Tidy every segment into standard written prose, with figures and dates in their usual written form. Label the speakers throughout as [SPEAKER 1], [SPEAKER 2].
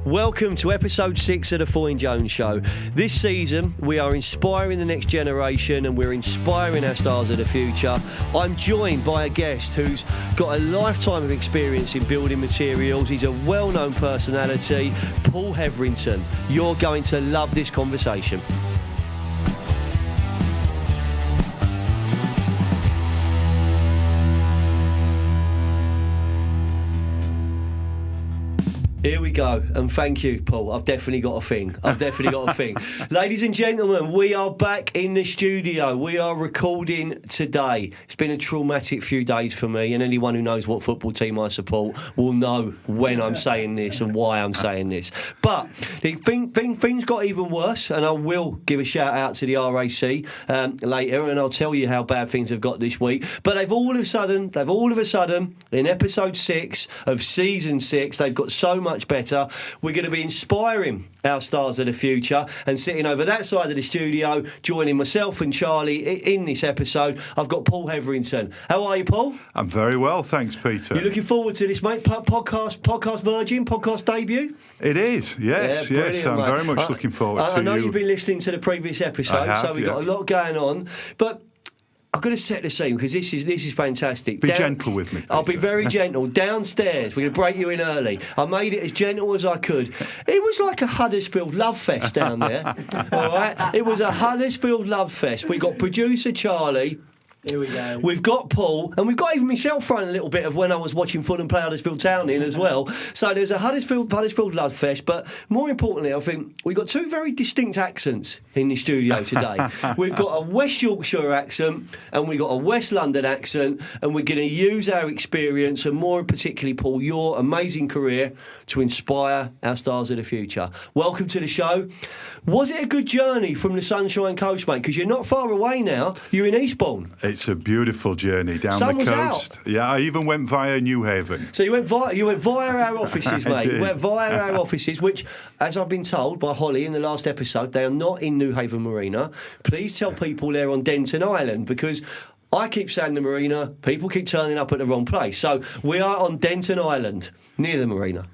[SPEAKER 1] Welcome to episode 6 of the Foyne Jones Show. This season, we are inspiring the next generation and we're inspiring our stars of the future. I'm joined by a guest who's got a lifetime of experience in building materials. He's a well-known personality, Paul Hetherington. You're going to love this conversation. Here we go, and thank you, Paul. I've definitely got a thing. Ladies and gentlemen, we are back in the studio. We are recording today. It's been a traumatic few days for me, and anyone who knows what football team I support will know when I'm saying this and why I'm saying this. But things got even worse, and I will give a shout out to the RAC later, and I'll tell you how bad things have got this week. But they've all of a sudden, in episode 6 of season 6, they've got so much better. We're going to be inspiring our stars of the future, and sitting over that side of the studio, joining myself and Charlie in this episode, I've got Paul Hetherington. How are you, Paul?
[SPEAKER 2] I'm very well, thanks, Peter.
[SPEAKER 1] You looking forward to this, mate? Podcast virgin, podcast debut?
[SPEAKER 2] It is, yes. I'm
[SPEAKER 1] mate.
[SPEAKER 2] Very much looking forward to
[SPEAKER 1] I know you've been listening to the previous episode, so we've got a lot going on, but I've got to set the scene because this is fantastic.
[SPEAKER 2] Be gentle with me, Peter.
[SPEAKER 1] I'll be very gentle. Downstairs, we're going to break you in early. I made it as gentle as I could. It was like a Huddersfield love fest down there. All right? It was a Huddersfield love fest. We got producer Charlie.
[SPEAKER 3] Here we go.
[SPEAKER 1] We've got Paul, and we've got even myself throwing a little bit of when I was watching Fulham play Huddersfield Town in as well. So there's a Huddersfield love fest, but more importantly, I think we've got two very distinct accents in the studio today. We've got a West Yorkshire accent, and we've got a West London accent, and we're going to use our experience, and more particularly, Paul, your amazing career to inspire our stars of the future. Welcome to the show. Was it a good journey from the Sunshine Coast, mate? Because you're not far away now. You're in Eastbourne.
[SPEAKER 2] It's a beautiful journey down the coast.
[SPEAKER 1] Out.
[SPEAKER 2] Yeah, I even went via Newhaven.
[SPEAKER 1] So you went via our offices, mate. You went via our offices, which, as I've been told by Holly in the last episode, they are not in Newhaven Marina. Please tell people they're on Denton Island, because I keep saying the marina, people keep turning up at the wrong place. So we are on Denton Island, near the marina.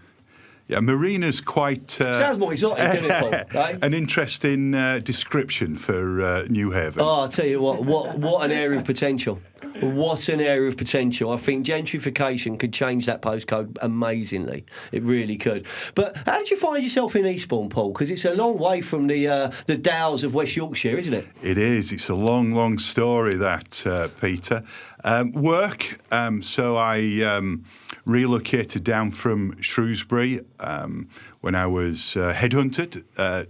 [SPEAKER 2] Yeah, marina's quite...
[SPEAKER 1] sounds more exotic, doesn't it, Paul? Right?
[SPEAKER 2] An interesting description for Newhaven.
[SPEAKER 1] Oh, I'll tell you what an area of potential. What an area of potential. I think gentrification could change that postcode amazingly. It really could. But how did you find yourself in Eastbourne, Paul? Because it's a long way from the Downs of West Yorkshire, isn't it?
[SPEAKER 2] It is. It's a long, long story, that, Peter. Work. So I relocated down from Shrewsbury when I was headhunted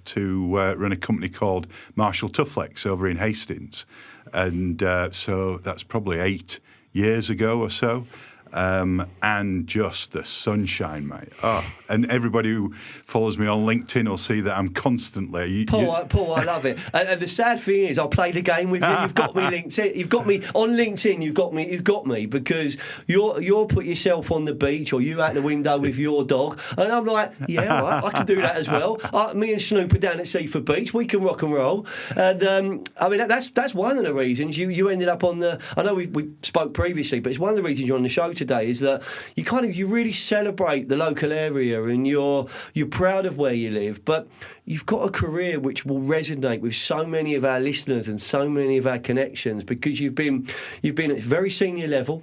[SPEAKER 2] to run a company called Marshall Tufflex over in Hastings. And so that's probably 8 years ago or so. And just the sunshine, mate. Oh, and everybody who follows me on LinkedIn will see that I'm constantly...
[SPEAKER 1] Paul, I love it. And the sad thing is, I'll play the game with you. You've got me LinkedIn. You've got me on LinkedIn. You've got me because you're put yourself on the beach or you out the window with your dog, and I'm like, yeah, all right, I can do that as well. Me and Snoop are down at Seaford Beach. We can rock and roll. And I mean, that's one of the reasons you ended up on the. I know we spoke previously, but it's one of the reasons you're on the show today is that you really celebrate the local area and you're proud of where you live, but you've got a career which will resonate with so many of our listeners and so many of our connections because you've been at a very senior level,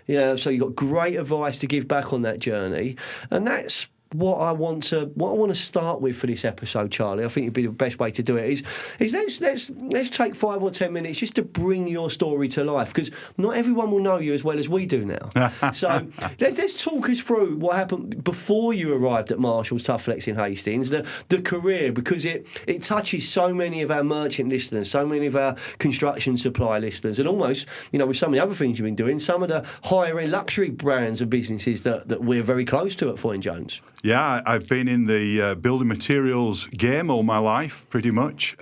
[SPEAKER 1] so you've got great advice to give back on that journey, and that's what I want to start with for this episode, Charlie. I think it'd be the best way to do it is let's take 5 or 10 minutes just to bring your story to life, because not everyone will know you as well as we do now. So let's talk us through what happened before you arrived at Marshall's Tufflex in Hastings, the career, because it touches so many of our merchant listeners, so many of our construction supply listeners, and almost, with some of the other things you've been doing, some of the higher end luxury brands and businesses that we're very close to at Foyne Jones.
[SPEAKER 2] Yeah, I've been in the building materials game all my life, pretty much,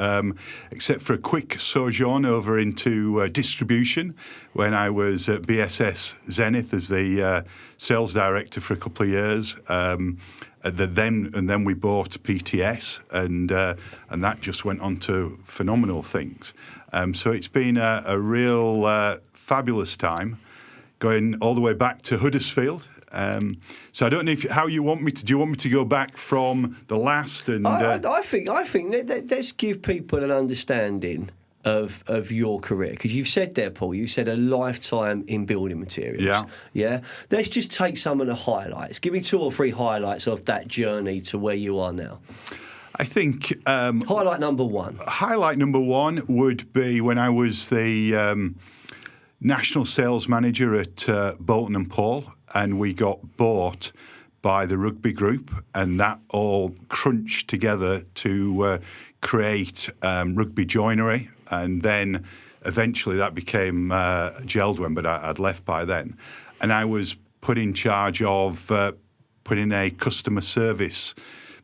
[SPEAKER 2] except for a quick sojourn over into distribution when I was at BSS Zenith as the sales director for a couple of years. And then we bought PTS, and that just went on to phenomenal things. So it's been a real fabulous time, going all the way back to Huddersfield So I don't know how you want me to. Do you want me to go back from the last? And
[SPEAKER 1] I think let's give people an understanding of your career, because you've said there, Paul, you said a lifetime in building materials. Yeah. Let's just take some of the highlights. Give me 2 or 3 highlights of that journey to where you are now.
[SPEAKER 2] I think
[SPEAKER 1] highlight number 1.
[SPEAKER 2] Highlight number 1 would be when I was the national sales manager at Bolton and Paul, and we got bought by the rugby group, and that all crunched together to create rugby joinery, and then eventually that became Geldwen, but I'd left by then, and I was put in charge of putting a customer service.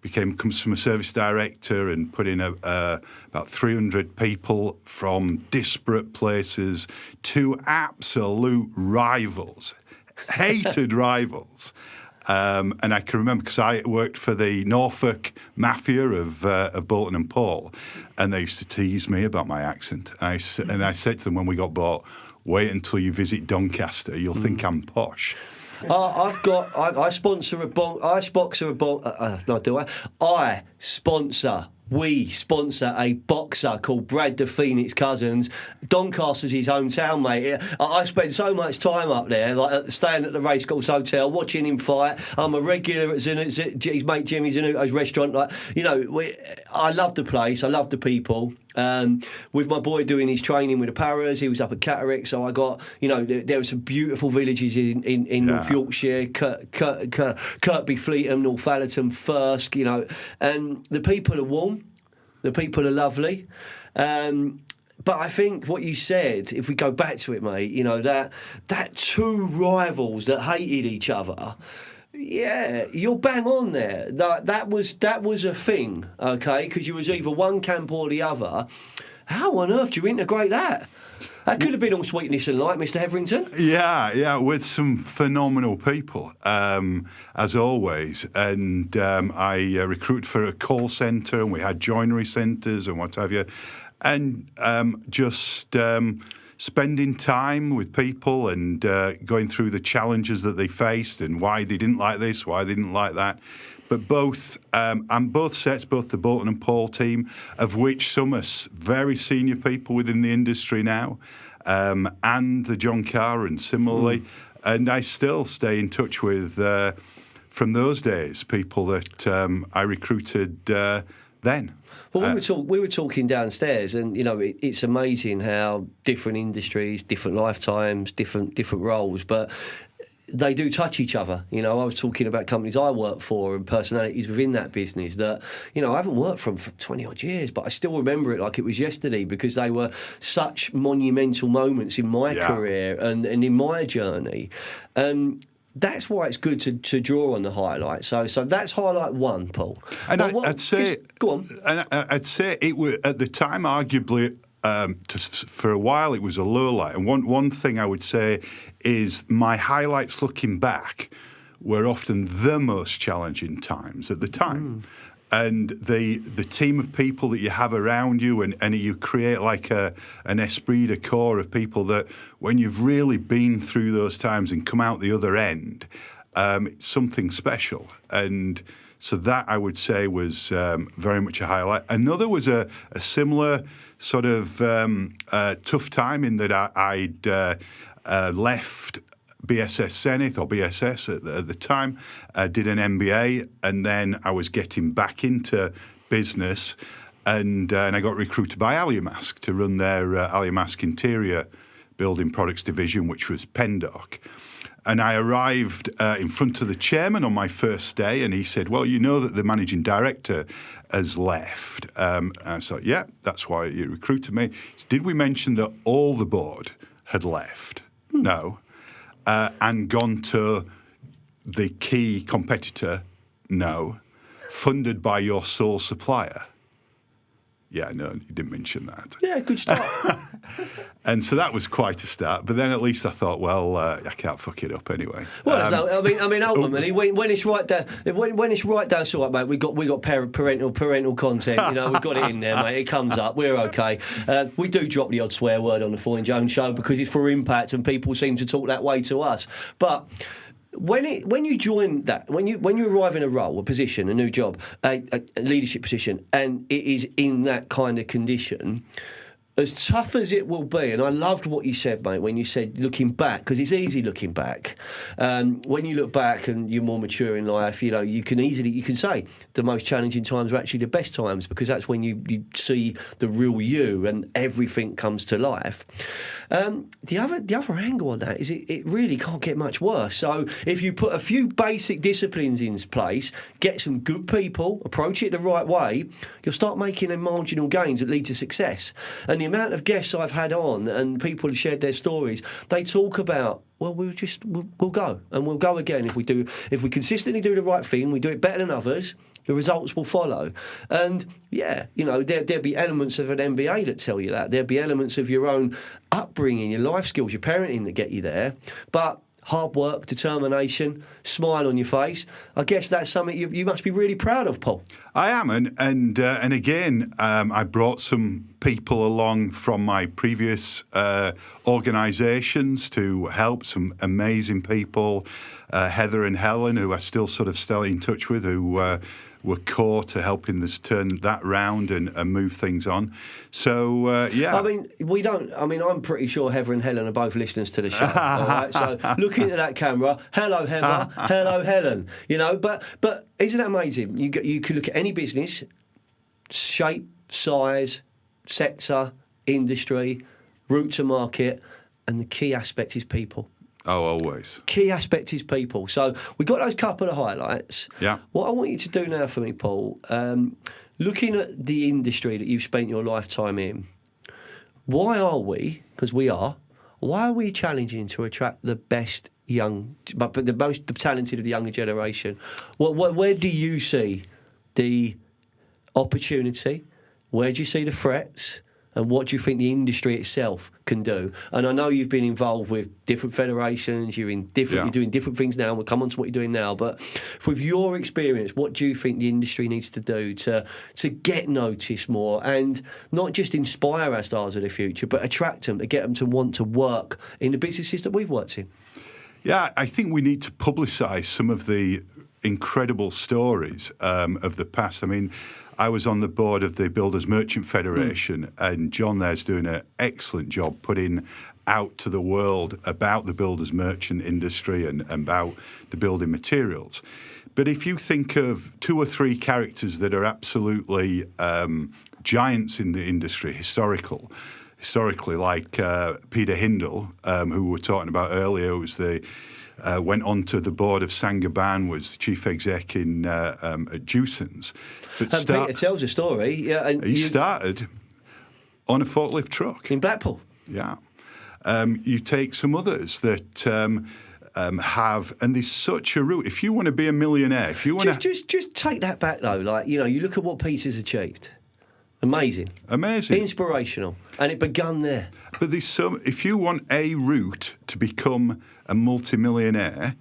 [SPEAKER 2] Became customer service director and put in about 300 people from disparate places to absolute rivals, hated rivals. And I can remember because I worked for the Norfolk Mafia of Bolton and Paul, and they used to tease me about my accent. And I said to them when we got bought, wait until you visit Doncaster, you'll think I'm posh.
[SPEAKER 1] I sponsor we sponsor a boxer called Brad the Phoenix Cousins. Doncaster's his hometown, mate. I spend so much time up there, like staying at the Racecourse Hotel, watching him fight. I'm a regular at his mate Jimmy Zanuto's restaurant. I love the place. I love the people. With my boy doing his training with the Paras, he was up at Catterick, so I got, there were some beautiful villages in North Yorkshire, Kirkby, Fleetham, Northallerton, Firsk, and the people are warm, the people are lovely. But I think what you said, if we go back to it, mate, that 2 rivals that hated each other. Yeah, you're bang on there. That was a thing, okay? Because you was either one camp or the other. How on earth do you integrate that? That could have been all sweetness and light, Mr. Hetherington.
[SPEAKER 2] Yeah, with some phenomenal people, as always. And I recruited for a call centre, and we had joinery centres and what have you. And just spending time with people and going through the challenges that they faced and why they didn't like this, why they didn't like that. But both sets, both the Bolton and Paul team, of which some are very senior people within the industry now, and the John Carr, and similarly. And I still stay in touch with, from those days, people that I recruited then.
[SPEAKER 1] Well, we were talking downstairs, and it's amazing how different industries, different lifetimes, different roles, but they do touch each other. I was talking about companies I work for and personalities within that business that I haven't worked for 20 odd years, but I still remember it like it was yesterday because they were such monumental moments in my career and in my journey. That's why it's good to draw on the highlights. So that's highlight 1, Paul.
[SPEAKER 2] And I'd say,
[SPEAKER 1] go on.
[SPEAKER 2] And I'd say it was at the time, arguably, for a while, it was a low light. And one thing I would say is my highlights looking back were often the most challenging times at the time. And the team of people that you have around you, and you create like an esprit de corps of people that when you've really been through those times and come out the other end, it's something special. And so that, I would say, was very much a highlight. Another was a similar sort of tough time in that I'd left BSS Zenith, or BSS at the time, did an MBA, and then I was getting back into business, and I got recruited by Aliamask to run their Aliamask interior building products division, which was Pendock. And I arrived in front of the chairman on my first day, and he said, well, you know that the managing director has left. And I thought, yeah, that's why you recruited me. Did we mention that all the board had left? No. And gone to the key competitor? No. Funded by your sole supplier? Yeah, no, you didn't mention that.
[SPEAKER 1] Yeah, good start.
[SPEAKER 2] And so that was quite a start. But then at least I thought, well, I can't fuck it up anyway.
[SPEAKER 1] Well, I mean, ultimately, when it's right down, when it's right down, so mate, we got parental content. We've got it in there, mate. It comes up. We're okay. We do drop the odd swear word on the Foyne Jones show because it's for impact, and people seem to talk that way to us. But when you join that, when you arrive in a role, a position, a new job, a leadership position, and it is in that kind of condition, as tough as it will be, and I loved what you said, mate, when you said looking back, because it's easy looking back. When you look back and you're more mature in life, you can say the most challenging times are actually the best times, because that's when you see the real you and everything comes to life. The other angle on that is it really can't get much worse. So if you put a few basic disciplines in place, get some good people, approach it the right way, you'll start making them marginal gains that lead to success. And the amount of guests I've had on and people who shared their stories, they talk about, well, we'll go and we'll go again if we consistently do the right thing, we do it better than others, the results will follow. And yeah, there'll be elements of an MBA that tell you that. There'll be elements of your own upbringing, your life skills, your parenting that get you there. But hard work, determination, smile on your face. I guess that's something you must be really proud of, Paul.
[SPEAKER 2] I am, and again, I brought some people along from my previous organisations to help, some amazing people, Heather and Helen, who I still still in touch with, who were core to helping us turn that round and move things on. So, yeah.
[SPEAKER 1] I'm pretty sure Heather and Helen are both listeners to the show. All right? So, looking at that camera, hello, Heather, hello, Helen. But isn't that amazing? You could look at any business, shape, size, sector, industry, route to market, and the key aspect is people.
[SPEAKER 2] Oh, always.
[SPEAKER 1] Key aspect is people. So we've got those couple of highlights.
[SPEAKER 2] Yeah.
[SPEAKER 1] What I want you to do now for me, Paul, looking at the industry that you've spent your lifetime in, why are we challenging to attract the best but the most talented of the younger generation? Where do you see the opportunity? Where do you see the threats? And what do you think the industry itself can do? And I know you've been involved with different federations, you're doing different things now, and we'll come on to what you're doing now. But with your experience, what do you think the industry needs to do to get noticed more and not just inspire our stars of the future, but attract them, to get them to want to work in the businesses that we've worked in?
[SPEAKER 2] Yeah, I think we need to publicise some of the incredible stories of the past. I mean, I was on the board of the Builders Merchant Federation, and John there's doing an excellent job putting out to the world about the builders merchant industry and about the building materials. But if you think of 2 or 3 characters that are absolutely giants in the industry, historically, like Peter Hindle, who we were talking about earlier, who's went on to the board of Saint-Gobain, was chief exec at Dewson's.
[SPEAKER 1] But Peter tells a story. Yeah, and
[SPEAKER 2] he started on a forklift truck
[SPEAKER 1] in Blackpool.
[SPEAKER 2] Yeah. You take some others that have, and there's such a route. If you want to be a millionaire, if you want
[SPEAKER 1] to just take that back though, you look at what Peter's achieved. Amazing, inspirational, and it begun there.
[SPEAKER 2] But if you want a route to become a multimillionaire,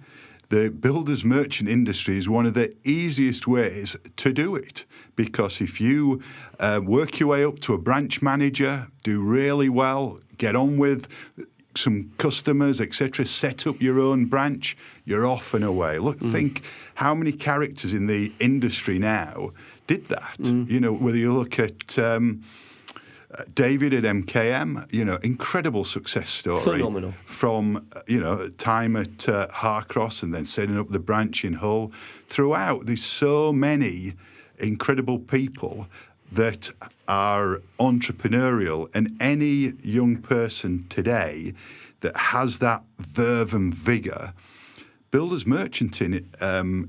[SPEAKER 2] the builders merchant industry is one of the easiest ways to do it, because if you work your way up to a branch manager, do really well, get on with some customers, etc., set up your own branch, you're off and away. Look, think how many characters in the industry now did that. Whether you look at David at MKM, incredible success story.
[SPEAKER 1] Phenomenal.
[SPEAKER 2] From, time at Harcross and then setting up the branch in Hull. Throughout, there's so many incredible people that are entrepreneurial, and any young person today that has that verve and vigour, builders merchanting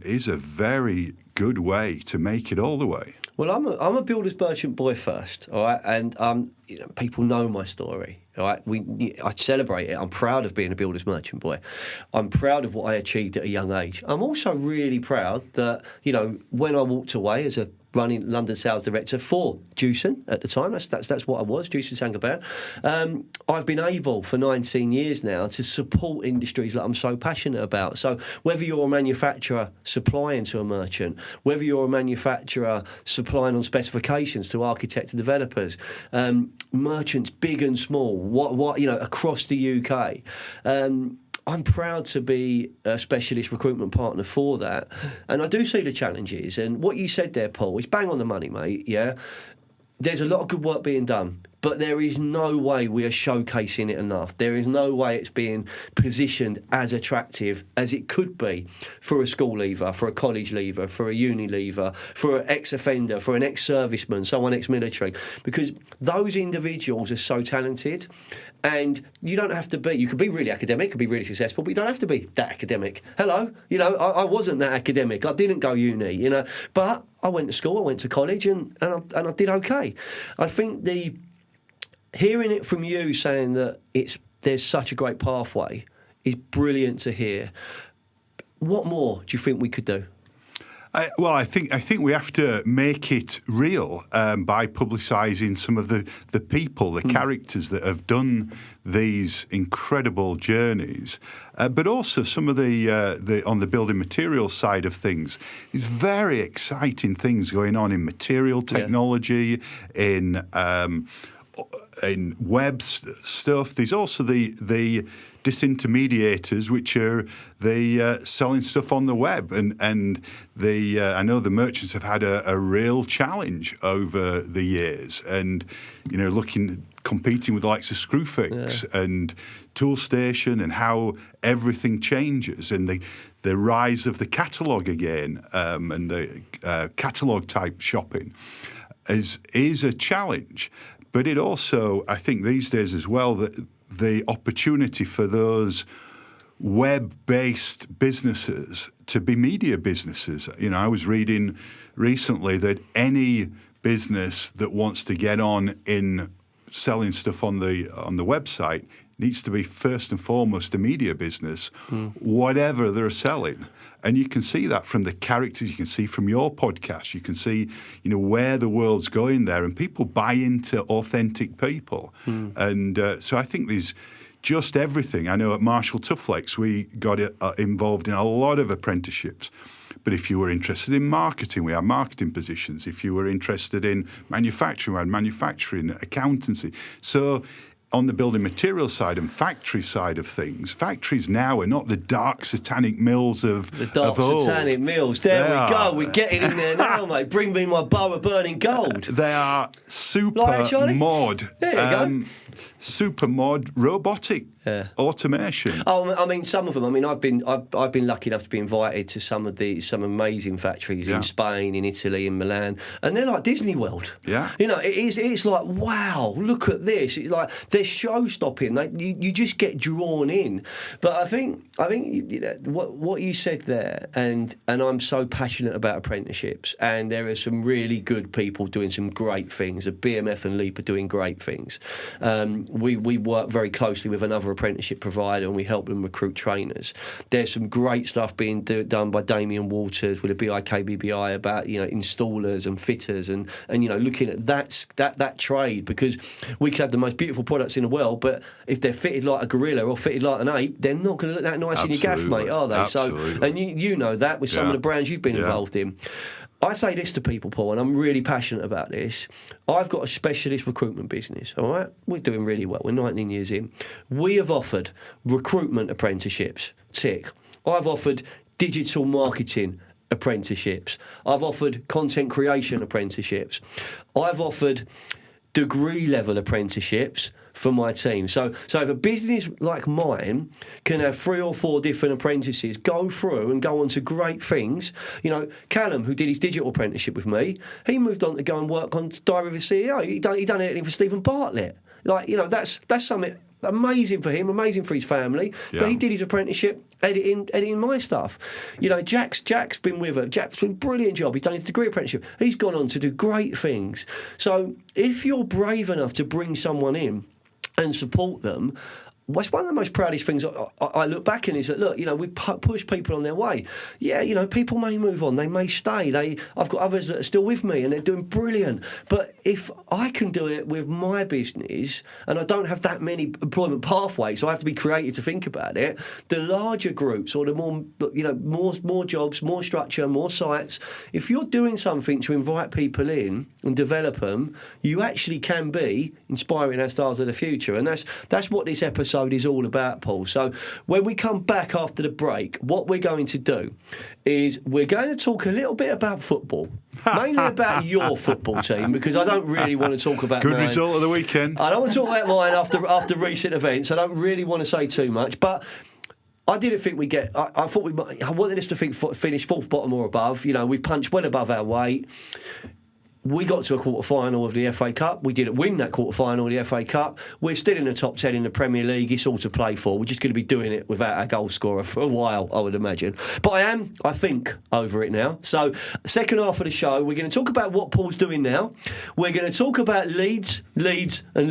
[SPEAKER 2] is a very good way to make it all the way.
[SPEAKER 1] Well, I'm a builder's merchant boy first, all right, and people know my story, all right. I celebrate it. I'm proud of being a builder's merchant boy. I'm proud of what I achieved at a young age. I'm also really proud that when I walked away as a running London sales director for Dewson at the time. That's what I was, Dewson Saint-Gobain. I've been able for 19 years now to support industries that I'm so passionate about. So whether you're a manufacturer supplying to a merchant, whether you're a manufacturer supplying on specifications to architects and developers, merchants big and small, across the UK. I'm proud to be a specialist recruitment partner for that. And I do see the challenges. And what you said there, Paul, is bang on the money, mate, yeah? There's a lot of good work being done, but there is no way we are showcasing it enough. There is no way it's being positioned as attractive as it could be for a school leaver, for a college leaver, for a uni leaver, for an ex-offender, for an ex-serviceman, someone ex-military, because those individuals are so talented. And you don't have to be, you could be really academic, could be really successful, but you don't have to be that academic. Hello, I wasn't that academic. I didn't go uni, but I went to school, I went to college, and I did okay. I think hearing it from you saying that there's such a great pathway is brilliant to hear. What more do you think we could do?
[SPEAKER 2] I think we have to make it real by publicising some of the people, the characters that have done these incredible journeys, but also some of the on the building materials side of things. There's very exciting things going on in material technology, in web stuff. There's also the disintermediators, which are the selling stuff on the web, and I know the merchants have had a real challenge over the years, and competing with the likes of Screwfix and Toolstation, and how everything changes, and the rise of the catalogue again, and the catalogue type shopping is a challenge. But it also, I think these days as well, that the opportunity for those web-based businesses to be media businesses. I was reading recently that any business that wants to get on in selling stuff on the website needs to be first and foremost a media business, whatever they're selling. And you can see that from the characters, you can see from your podcast, you can see, where the world's going there, and people buy into authentic people. And so I think there's just everything. I know at Marshall Tuflex, we got involved in a lot of apprenticeships. But if you were interested in marketing, we had marketing positions. If you were interested in manufacturing, we had manufacturing, accountancy. So on the building materials side and factory side of things, factories now are not the dark satanic mills of
[SPEAKER 1] the dark
[SPEAKER 2] old.
[SPEAKER 1] Satanic mills. There we go. We're getting in there now, mate. Bring me my bow of burning gold.
[SPEAKER 2] They are super mod.
[SPEAKER 1] There you go.
[SPEAKER 2] Super mod robotic automation.
[SPEAKER 1] Oh, I mean, some of them. I mean, I've been lucky enough to be invited to some amazing factories in Spain, in Italy, in Milan, and they're like Disney World.
[SPEAKER 2] Yeah.
[SPEAKER 1] It's like, wow, look at this. It's like they're show stopping. You just get drawn in. But I think what you said there, and I'm so passionate about apprenticeships, and there are some really good people doing some great things. The BMF and LEAP are doing great things. We work very closely with another apprenticeship provider, and we help them recruit trainers. There's some great stuff being done by Damien Waters with the BIKBBI about installers and fitters, and looking at that trade, because we could have the most beautiful products in the world, but if they're fitted like a gorilla or fitted like an ape, they're not going to look that nice in your gaff, mate, are they?
[SPEAKER 2] Absolutely.
[SPEAKER 1] So, and you know that with some of the brands you've been involved in. I say this to people, Paul, and I'm really passionate about this. I've got a specialist recruitment business, all right? We're doing really well. We're 19 years in. We have offered recruitment apprenticeships, tick. I've offered digital marketing apprenticeships. I've offered content creation apprenticeships. I've offered degree-level apprenticeships for my team. So if a business like mine can have 3 or 4 different apprentices go through and go on to great things, Callum, who did his digital apprenticeship with me, he moved on to go and work on Diary of a CEO. He done editing for Stephen Bartlett. That's something amazing for him, amazing for his family. Yeah. But he did his apprenticeship editing my stuff. Jack's been with her. Jack's been a brilliant job. He's done his degree apprenticeship. He's gone on to do great things. So if you're brave enough to bring someone in and support them, what's one of the most proudest things I look back in is that, look, we push people on their way. Yeah, people may move on, they may stay. I've got others that are still with me and they're doing brilliant. But if I can do it with my business, and I don't have that many employment pathways, so I have to be creative to think about it, the larger groups or the more jobs, more structure, more sites, if you're doing something to invite people in and develop them, you actually can be inspiring our stars of the future. And that's what this episode episode is all about, Paul. So when we come back after the break, what we're going to do is we're going to talk a little bit about football, mainly about your football team, because I don't really want to talk about
[SPEAKER 2] Good
[SPEAKER 1] mine.
[SPEAKER 2] result of the weekend.
[SPEAKER 1] I don't want to talk about mine after recent events. I don't really want to say too much, but I didn't think we get. I thought I wanted us to finish fourth, bottom or above. You know, we punched well above our weight. We got to a quarter-final of the FA Cup. We didn't win that quarter-final of the FA Cup. We're still in the top 10 in the Premier League. It's all to play for. We're just going to be doing it without our goal scorer for a while, I would imagine. But I think, over it now. So, second half of the show, we're going to talk about what Paul's doing now. We're going to talk about Leeds. And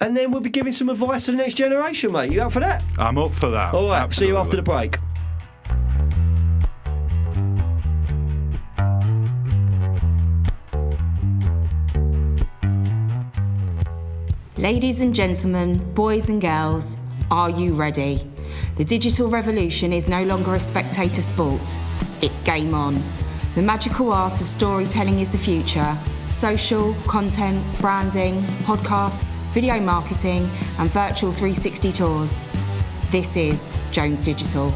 [SPEAKER 1] then we'll be giving some advice to the next generation, mate. You up for that?
[SPEAKER 2] I'm up for that.
[SPEAKER 1] All right,
[SPEAKER 2] Absolutely.
[SPEAKER 1] See you after the break.
[SPEAKER 3] Ladies and gentlemen, boys and girls, are you ready? The digital revolution is no longer a spectator sport. It's game on. The magical art of storytelling is the future. Social, content, branding, podcasts, video marketing, and virtual 360 tours. This is Jones Digital.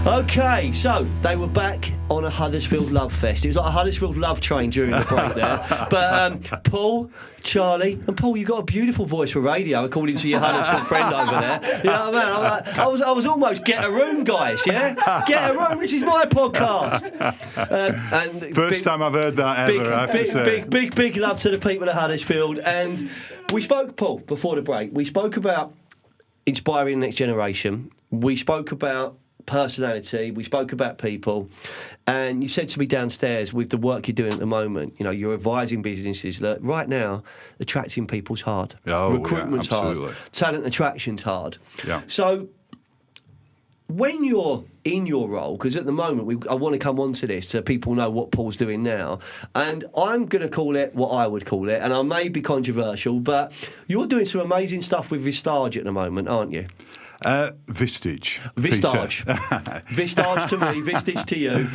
[SPEAKER 1] Okay, so they were back on a Huddersfield Love Fest. It was like a Huddersfield Love train during the break there. But Paul, Charlie, and Paul, you got a beautiful voice for radio, according to your Huddersfield friend over there. You know what I mean? I was almost get a room, guys. Yeah, get a room. This is my podcast. And
[SPEAKER 2] First time I've heard that ever. I have to say.
[SPEAKER 1] Big love to the people of Huddersfield. And we spoke, Paul, before the break. We spoke about inspiring the next generation. We spoke about personality, we spoke about people, and you said to me downstairs, with the work you're doing at the moment, you know, you're advising businesses that right now attracting people's hard. Recruitment's hard. Talent attraction's hard.
[SPEAKER 2] Yeah.
[SPEAKER 1] So when you're in your role, because at the moment I want to come on to this so people know what Paul's doing now, and I'm going to call it what I would call it, and I may be controversial, but you're doing some amazing stuff with Vistage at the moment, aren't you?
[SPEAKER 2] Vistage.
[SPEAKER 1] Vistage to me, Vistage to you.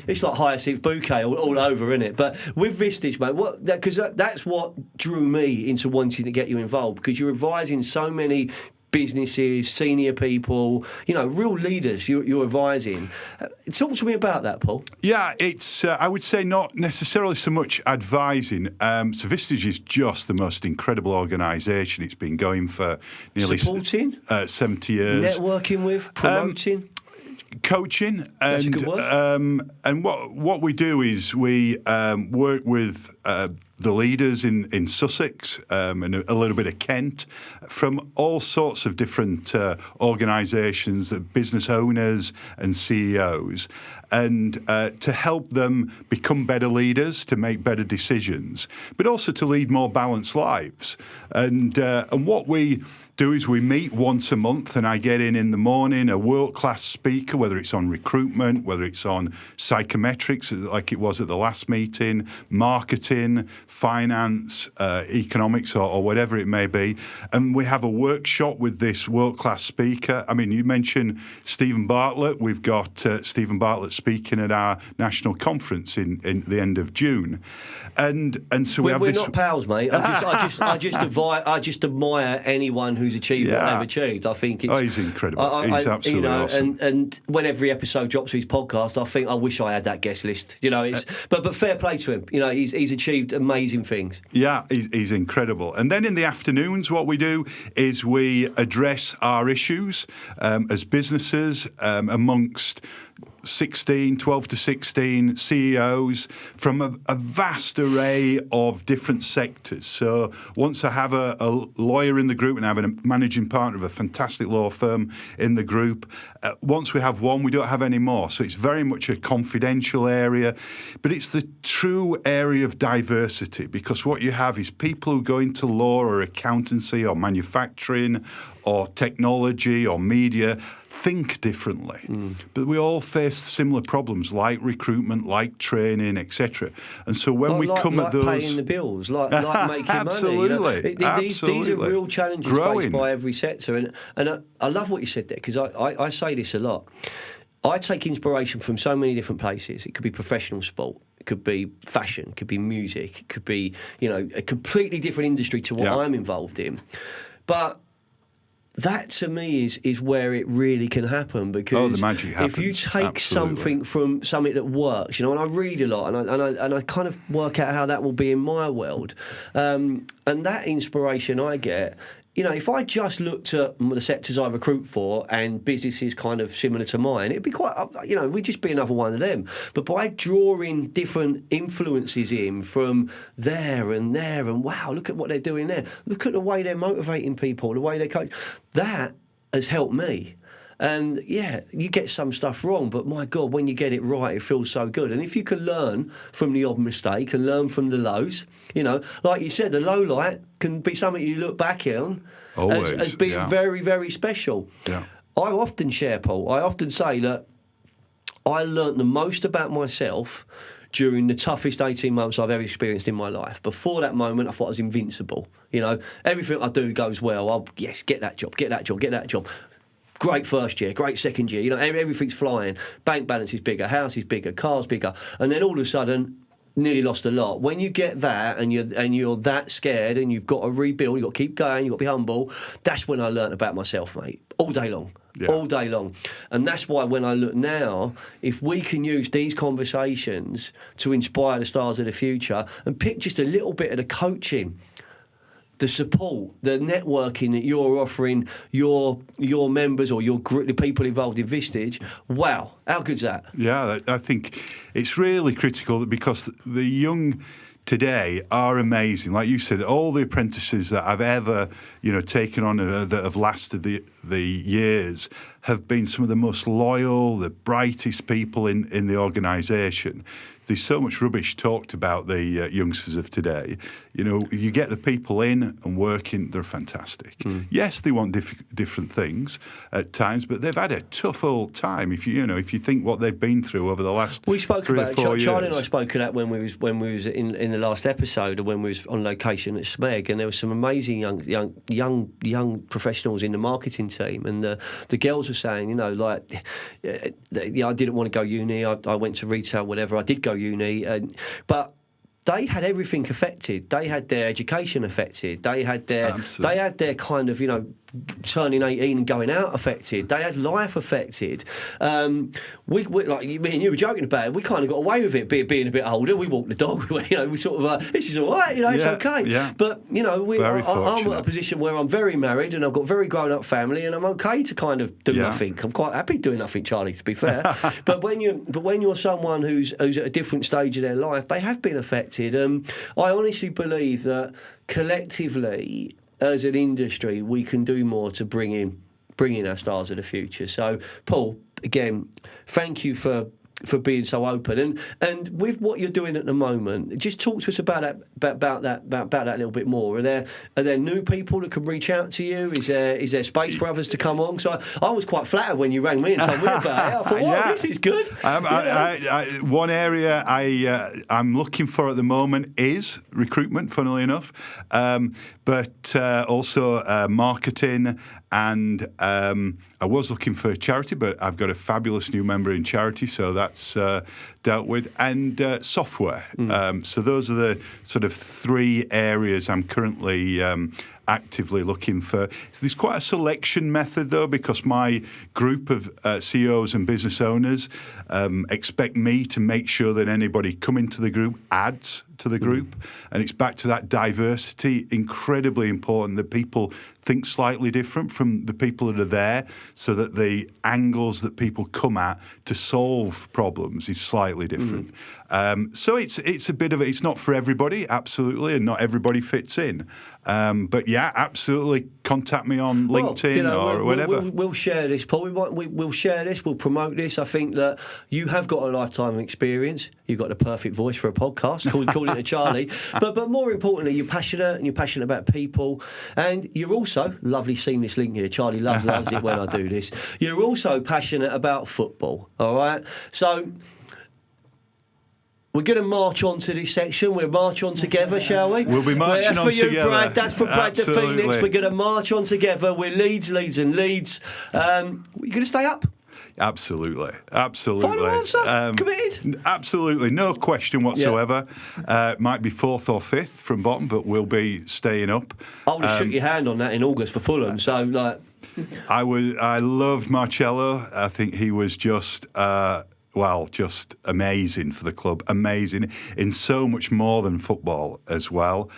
[SPEAKER 1] It's like Hyacinth Bouquet all over, isn't it? But with Vistage, mate, because that's what drew me into wanting to get you involved, because you're advising so many businesses, senior people, you know, real leaders you're advising. Talk to me about that, Paul.
[SPEAKER 2] Yeah, it's, I would say, not necessarily so much advising. So Vistage is just the most incredible organisation. It's been going for nearly 70 years.
[SPEAKER 1] Networking with, promoting.
[SPEAKER 2] Coaching,
[SPEAKER 1] That's a good word.
[SPEAKER 2] And what we do is we work with the leaders in Sussex and a little bit of Kent, from all sorts of different organisations, business owners and CEOs, and to help them become better leaders, to make better decisions, but also to lead more balanced lives. And what we do is we meet once a month, and I get in the morning a world-class speaker, whether it's on recruitment, whether it's on psychometrics, like it was at the last meeting, marketing, finance, economics, or whatever it may be. And we have a workshop with this world-class speaker. I mean, you mentioned Stephen Bartlett. We've got Stephen Bartlett speaking at our national conference in the end of June. And so we're not
[SPEAKER 1] pals, mate. I just admire anyone who's achieved what they've achieved. I think it's.
[SPEAKER 2] Oh, he's incredible. He's absolutely awesome.
[SPEAKER 1] And when every episode drops to his podcast, I think I wish I had that guest list. You know, it's but fair play to him. You know, he's achieved amazing things.
[SPEAKER 2] Yeah, he's incredible. And then in the afternoons, what we do is we address our issues as businesses amongst 12 to 16 CEOs from a vast array of different sectors. So once I have a lawyer in the group, and I have a managing partner of a fantastic law firm in the group, once we have one, we don't have any more. So it's very much a confidential area, but it's the true area of diversity, because what you have is people who go into law or accountancy or manufacturing or technology or media think differently. But we all face similar problems, like recruitment, like training, etc. And so when we come at those,
[SPEAKER 1] paying the bills, like making
[SPEAKER 2] absolutely,
[SPEAKER 1] money. You know? These are real challenges
[SPEAKER 2] growing.
[SPEAKER 1] Faced by every sector. And I love what you said there, because I say this a lot. I take inspiration from so many different places. It could be professional sport. It could be fashion, could be music, it could be, a completely different industry to what I'm involved in. But that to me is where it really can happen, because
[SPEAKER 2] the magic happens.
[SPEAKER 1] If you take something that works, and I read a lot, and I kind of work out how that will be in my world, and that inspiration I get. If I just looked at the sectors I recruit for and businesses kind of similar to mine, it'd be quite, we'd just be another one of them. But by drawing different influences in from there, and wow, look at what they're doing there. Look at the way they're motivating people, the way they coach. That has helped me. And you get some stuff wrong, but my God, when you get it right, it feels so good. And if you can learn from the odd mistake and learn from the lows, like you said, the low light can be something you look back on as being very, very special. Yeah. I often share, Paul, I often say that I learnt the most about myself during the toughest 18 months I've ever experienced in my life. Before that moment, I thought I was invincible. Everything I do goes well. Get that job. Great first year, great second year. Everything's flying. Bank balance is bigger, house is bigger, car's bigger, and then all of a sudden, nearly lost a lot. When you get that, and you're that scared, and you've got to rebuild, you've got to keep going, you've got to be humble. That's when I learnt about myself, mate. All day long. Yeah. All day long. And that's why when I look now, if we can use these conversations to inspire the stars of the future and pick just a little bit of the coaching, the support, the networking that you're offering your members or your group, the people involved in Vistage, wow, how good's that?
[SPEAKER 2] Yeah, I think it's really critical, because the young today are amazing. Like you said, all the apprentices that I've ever, taken on that have lasted the years have been some of the most loyal, the brightest people in the organisation. There's so much rubbish talked about the youngsters of today. You get the people in and working, they're fantastic. Yes, they want different things at times, but they've had a tough old time. If you think what they've been through over the last 3 or 4 years.
[SPEAKER 1] Charlie and I spoke of that when we was in the last episode, or when we was on location at Smeg, and there were some amazing young professionals in the marketing team, and the girls were saying, I didn't want to go uni. I went to retail, whatever. I did go uni, but they had everything affected. They had their education affected. They had their kind of turning 18 and going out affected. They had life affected. We like me and you were joking about it. We kind of got away with it being a bit older. We walked the dog. We sort of this is all right. It's okay. Yeah. But I'm at a position where I'm very married and I've got a very grown up family, and I'm okay to kind of do nothing. I'm quite happy doing nothing, Charlie, to be fair. but when you're someone who's at a different stage of their life, they have been affected. I honestly believe that collectively, as an industry, we can do more to bring in our stars of the future. So, Paul, again, thank you for being so open, and with what you're doing at the moment, just talk to us about that a little bit more. Are there new people that can reach out to you? Is there space for others to come on? So I was quite flattered when you rang me and told me about it. I thought, wow, this is good.
[SPEAKER 2] One area I'm looking for at the moment is recruitment, funnily enough, but also marketing. And I was looking for a charity, but I've got a fabulous new member in charity, so that's dealt with. And software. So those are the sort of 3 areas I'm currently actively looking for. So there's quite a selection method, though, because my group of CEOs and business owners expect me to make sure that anybody coming to the group adds to the group. And it's back to that diversity, incredibly important that people think slightly different from the people that are there, so that the angles that people come at to solve problems is slightly different. So it's a bit of it's not for everybody, absolutely, and not everybody fits in. But yeah, absolutely, contact me on LinkedIn or whatever.
[SPEAKER 1] We'll share this, Paul. We'll share this. We'll promote this. I think that you have got a lifetime of experience. You've got the perfect voice for a podcast. Call it to Charlie. But more importantly, you're passionate, and you're passionate about people, and you're also lovely seamless link here. Charlie loves it when I do this. You're also passionate about football. All right, so. We're going to march on to this section. We'll march on together, shall we?
[SPEAKER 2] We'll be marching on together. That's for you,
[SPEAKER 1] Brad. That's for Brad the Phoenix. We're going to march on together. We're Leeds. You're going to stay up?
[SPEAKER 2] Absolutely.
[SPEAKER 1] Final answer? Committed?
[SPEAKER 2] Absolutely. No question whatsoever. Might be 4th or 5th from bottom, but we'll be staying up.
[SPEAKER 1] I would have shook your hand on that in August for Fulham. So, like...
[SPEAKER 2] I loved Marcello. I think he was just... just amazing for the club. Amazing in so much more than football as well.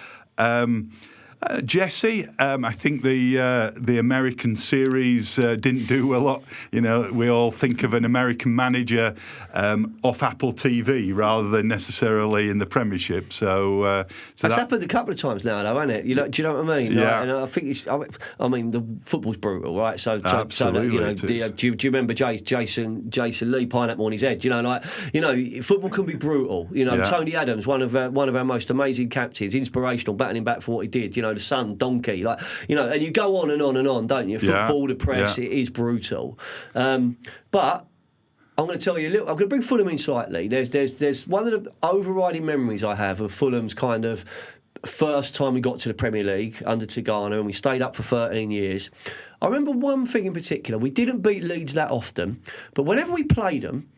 [SPEAKER 2] Jesse, I think the American series didn't do a lot. You know, we all think of an American manager off Apple TV rather than necessarily in the Premiership. So
[SPEAKER 1] that's happened a couple of times now, though, hasn't it? Do you know what I mean?
[SPEAKER 2] Yeah.
[SPEAKER 1] And I think the football's brutal, right? So
[SPEAKER 2] Absolutely,
[SPEAKER 1] do you remember Jason Lee pineapple on his head? Football can be brutal. Tony Adams, one of our most amazing captains, inspirational, battling back for what he did. The son, donkey, and you go on and on and on, don't you? Football, the press, it is brutal. But I'm going to tell you a little. I'm going to bring Fulham in slightly. There's one of the overriding memories I have of Fulham's kind of first time we got to the Premier League under Tigana, and we stayed up for 13 years. I remember one thing in particular. We didn't beat Leeds that often, but whenever we played them,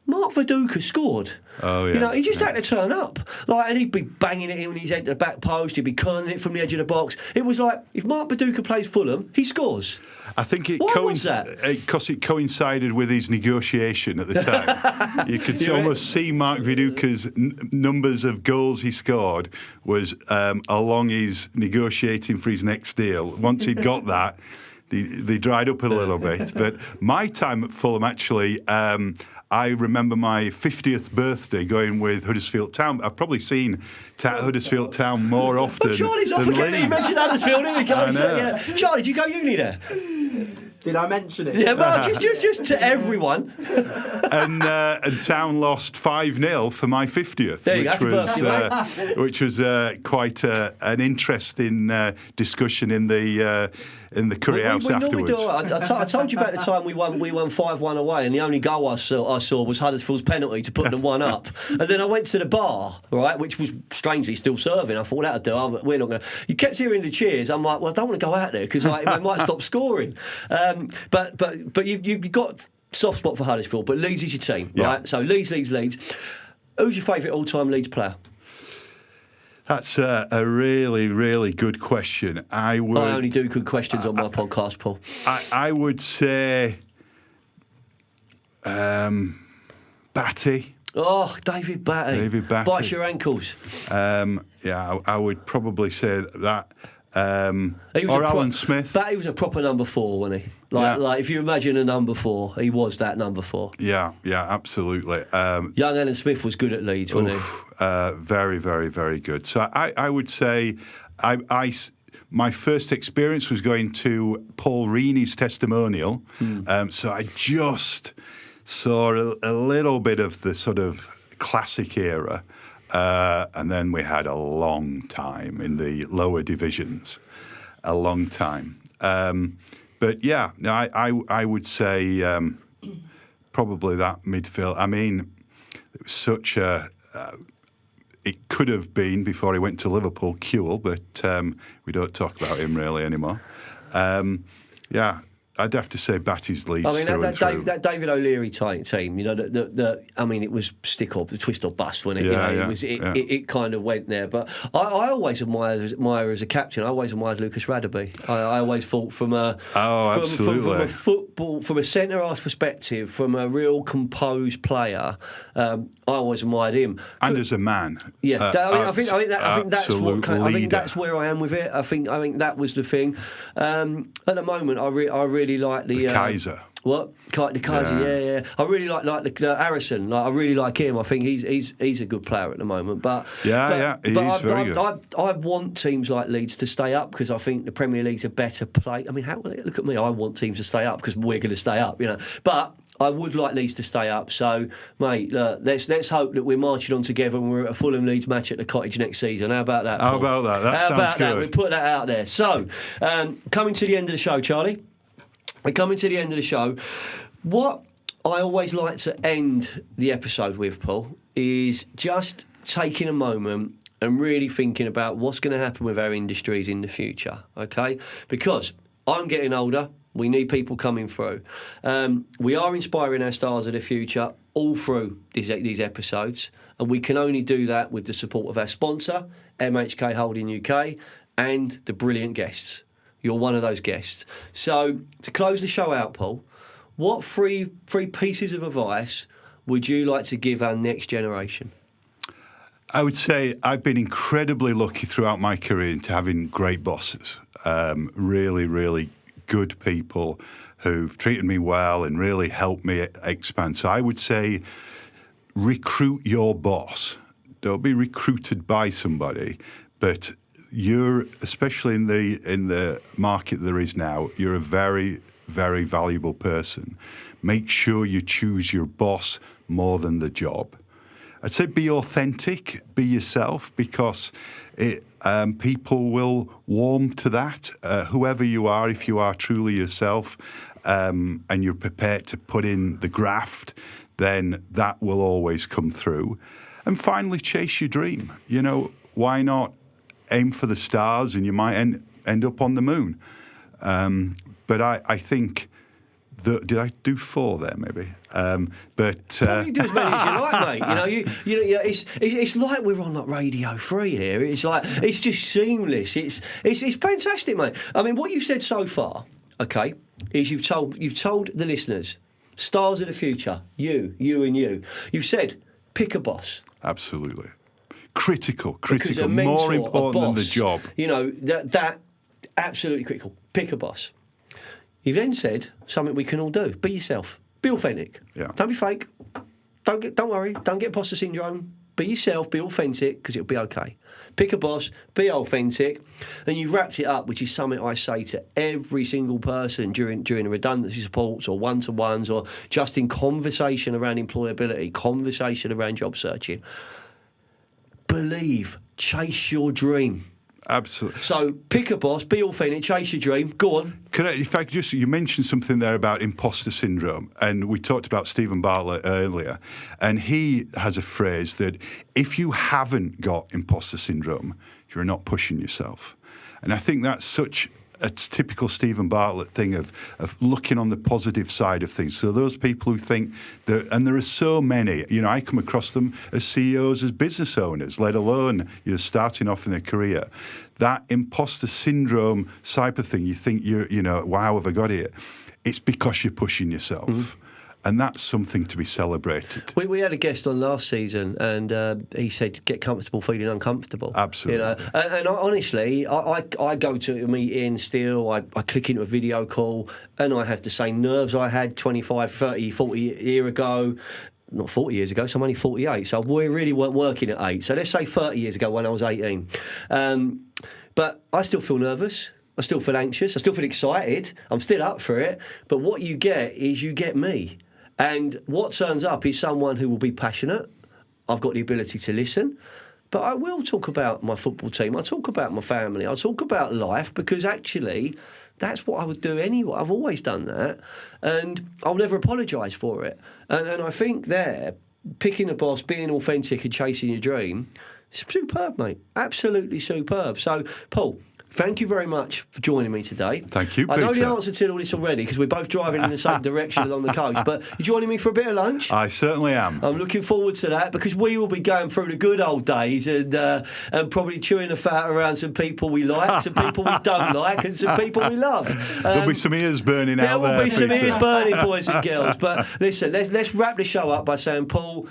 [SPEAKER 1] Mark Viduka scored.
[SPEAKER 2] Oh, yeah.
[SPEAKER 1] He just had to turn up. And he'd be banging it in his head to the back post, he'd be curling it from the edge of the box. It was like, if Mark Viduka plays Fulham, he scores.
[SPEAKER 2] I think
[SPEAKER 1] Why was that?
[SPEAKER 2] Because it coincided with his negotiation at the time. You could almost see Mark Viduka's numbers of goals he scored was along his negotiating for his next deal. Once he'd got that, they dried up a little bit. But my time at Fulham, actually... I remember my 50th birthday going with Huddersfield Town. I've probably seen Huddersfield Town more often.
[SPEAKER 1] Charlie's off again. You mentioned Huddersfield. Here we go. Yeah. Charlie, did you go uni there?
[SPEAKER 4] Did I mention it?
[SPEAKER 1] Yeah, well, just to everyone.
[SPEAKER 2] And Town lost 5-0 for my 50th, which was quite an interesting discussion in the curry house afterwards.
[SPEAKER 1] I told you about the time we won 5-1 away, and the only goal I saw was Huddersfield's penalty to put them 1 up. And then I went to the bar, right, which was strangely still serving. I thought that'd do. We're not going to. You kept hearing the cheers. I'm like, well, I don't want to go out there because they might stop scoring. But you've got soft spot for Huddersfield, but Leeds is your team, right? So Leeds. Who's your favourite all-time Leeds player?
[SPEAKER 2] That's a really, really good question. I
[SPEAKER 1] only do good questions on my podcast, Paul.
[SPEAKER 2] I would say Batty.
[SPEAKER 1] Oh, David Batty. Bites your ankles.
[SPEAKER 2] I would probably say that. Or Alan Smith.
[SPEAKER 1] Batty was a proper number 4, wasn't he? Like if you imagine a number 4, he was that number 4.
[SPEAKER 2] Yeah, absolutely.
[SPEAKER 1] Young Alan Smith was good at Leeds, wasn't he?
[SPEAKER 2] Very, very, very good. So I would say my first experience was going to Paul Reaney's testimonial. So I just saw a little bit of the sort of classic era. And then we had a long time in the lower divisions. A long time. But yeah, I would say probably that midfield. I mean, it was such a... it could have been, before he went to Liverpool, Kewell, but we don't talk about him really anymore. I'd have to say Batty's Leeds through and through.
[SPEAKER 1] That David O'Leary team, it was stick or twist or bust, wasn't it? It kind of went there. But I always admire as a captain. I always admired Lucas Radebe. I always thought from a centre half perspective, from a real composed player, I always admired him.
[SPEAKER 2] And as a man,
[SPEAKER 1] I think that's where I am with it. I think that was the thing. At the moment, I really like the
[SPEAKER 2] Kaiser.
[SPEAKER 1] What? The Kaiser, yeah. I really like the Harrison. I really like him. I think he's a good player at the moment. But
[SPEAKER 2] he's very good.
[SPEAKER 1] I want teams like Leeds to stay up because I think the Premier League's a better play. I mean, look at me. I want teams to stay up because we're going to stay up, But I would like Leeds to stay up. So, mate, look, let's hope that we're marching on together and we're at a Fulham Leeds match at the Cottage next season. How about that, Paul?
[SPEAKER 2] How about that? That sounds good.
[SPEAKER 1] We put that out there. So, coming to the end of the show, Charlie. We're coming to the end of the show. What I always like to end the episode with, Paul, is just taking a moment and really thinking about what's going to happen with our industries in the future, okay? Because I'm getting older. We need people coming through. We are inspiring our stars of the future all through these episodes, and we can only do that with the support of our sponsor, MHK Holding UK, and the brilliant guests. You're one of those guests. So, to close the show out, Paul, what three pieces of advice would you like to give our next generation?
[SPEAKER 2] I would say I've been incredibly lucky throughout my career into having great bosses, really, really good people who've treated me well and really helped me expand. So I would say recruit your boss. Don't be recruited by somebody, but you're, especially in the market there is now, you're a very, very valuable person. Make sure you choose your boss more than the job. I'd say be authentic, be yourself, because people will warm to that. Whoever you are, if you are truly yourself and you're prepared to put in the graft, then that will always come through. And finally, chase your dream. You know, why not aim for the stars and you might end up on the moon? But I think... did I do 4 there, maybe?
[SPEAKER 1] Probably do as many as you like, mate. You know, it's like we're on like Radio 3 here. It's like it's just seamless. It's fantastic, mate. I mean, what you've said so far, okay, is you've told the listeners, stars of the future, you and you. You've said pick a boss.
[SPEAKER 2] Absolutely, critical,
[SPEAKER 1] a mentor,
[SPEAKER 2] more important than the job.
[SPEAKER 1] You know that absolutely critical. Pick a boss. You've then said something we can all do. Be yourself. Be authentic.
[SPEAKER 2] Yeah.
[SPEAKER 1] Don't be fake. Don't worry. Don't get imposter syndrome. Be yourself. Be authentic, because it'll be okay. Pick a boss. Be authentic. And you've wrapped it up, which is something I say to every single person during the redundancy supports or one-to-ones or just in conversation around employability, conversation around job searching. Believe. Chase your dream.
[SPEAKER 2] Absolutely.
[SPEAKER 1] So pick a boss, be authentic, chase your dream. Go on.
[SPEAKER 2] You mentioned something there about imposter syndrome, and we talked about Stephen Bartlett earlier, and he has a phrase that if you haven't got imposter syndrome, you're not pushing yourself. And I think that's such a typical Stephen Bartlett thing of looking on the positive side of things. So those people who think that, and there are so many, you know, I come across them as CEOs, as business owners, let alone, you know, starting off in their career. That imposter syndrome type of thing, you think you know, wow, have I got it? It's because you're pushing yourself. Mm-hmm. And that's something to be celebrated.
[SPEAKER 1] We had a guest on last season, and he said, "Get comfortable feeling uncomfortable."
[SPEAKER 2] Absolutely.
[SPEAKER 1] You know, and honestly, I go to a meeting still. I click into a video call, and I have the same nerves I had 25, 30, 40 years ago. Not 40 years ago, so I'm only 48. So we really weren't working at 8. So let's say 30 years ago when I was 18. But I still feel nervous. I still feel anxious. I still feel excited. I'm still up for it. But what you get is you get me. And what turns up is someone who will be passionate. I've got the ability to listen. But I will talk about my football team. I'll talk about my family. I'll talk about life, because actually that's what I would do anyway. I've always done that. And I'll never apologise for it. And I think there, picking a boss, being authentic and chasing your dream, is superb, mate. Absolutely superb. So, Paul, thank you very much for joining me today.
[SPEAKER 2] Thank you, Peter.
[SPEAKER 1] I know the answer to all this already, because we're both driving in the same direction along the coast, but you joining me for a bit of lunch?
[SPEAKER 2] I certainly am.
[SPEAKER 1] I'm looking forward to that, because we will be going through the good old days and probably chewing the fat around some people we like, some people we don't like, and some people we love.
[SPEAKER 2] There'll be some ears burning out there,
[SPEAKER 1] There will be some
[SPEAKER 2] Peter.
[SPEAKER 1] ears burning, boys and girls. But listen, let's wrap the show up by saying, Paul,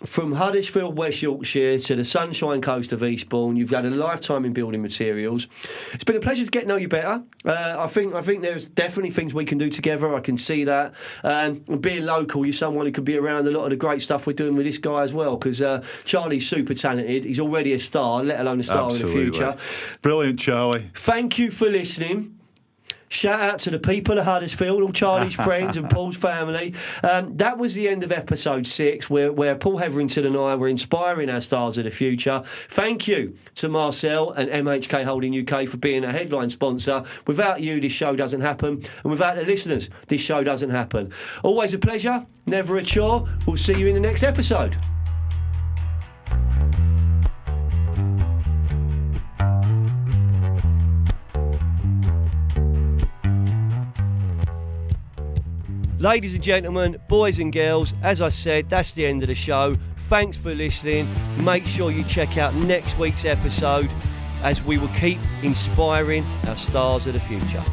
[SPEAKER 1] from Huddersfield, West Yorkshire to the Sunshine Coast of Eastbourne, you've had a lifetime in building materials. It's been a pleasure to get to know you better. I think there's definitely things we can do together. I can see that. Being local, you're someone who could be around a lot of the great stuff we're doing with this guy as well, because Charlie's super talented. He's already a star, let alone a star
[SPEAKER 2] Absolutely.
[SPEAKER 1] in the future.
[SPEAKER 2] Brilliant, Charlie.
[SPEAKER 1] Thank you for listening. Shout out to the people of Huddersfield, all Charlie's friends and Paul's family. That was the end of episode 6, where Paul Hetherington and I were inspiring our stars of the future. Thank you to Marcel and MHK Holding UK for being a headline sponsor. Without you, this show doesn't happen. And without the listeners, this show doesn't happen. Always a pleasure, never a chore. We'll see you in the next episode. Ladies and gentlemen, boys and girls, as I said, that's the end of the show. Thanks for listening. Make sure you check out next week's episode as we will keep inspiring our stars of the future.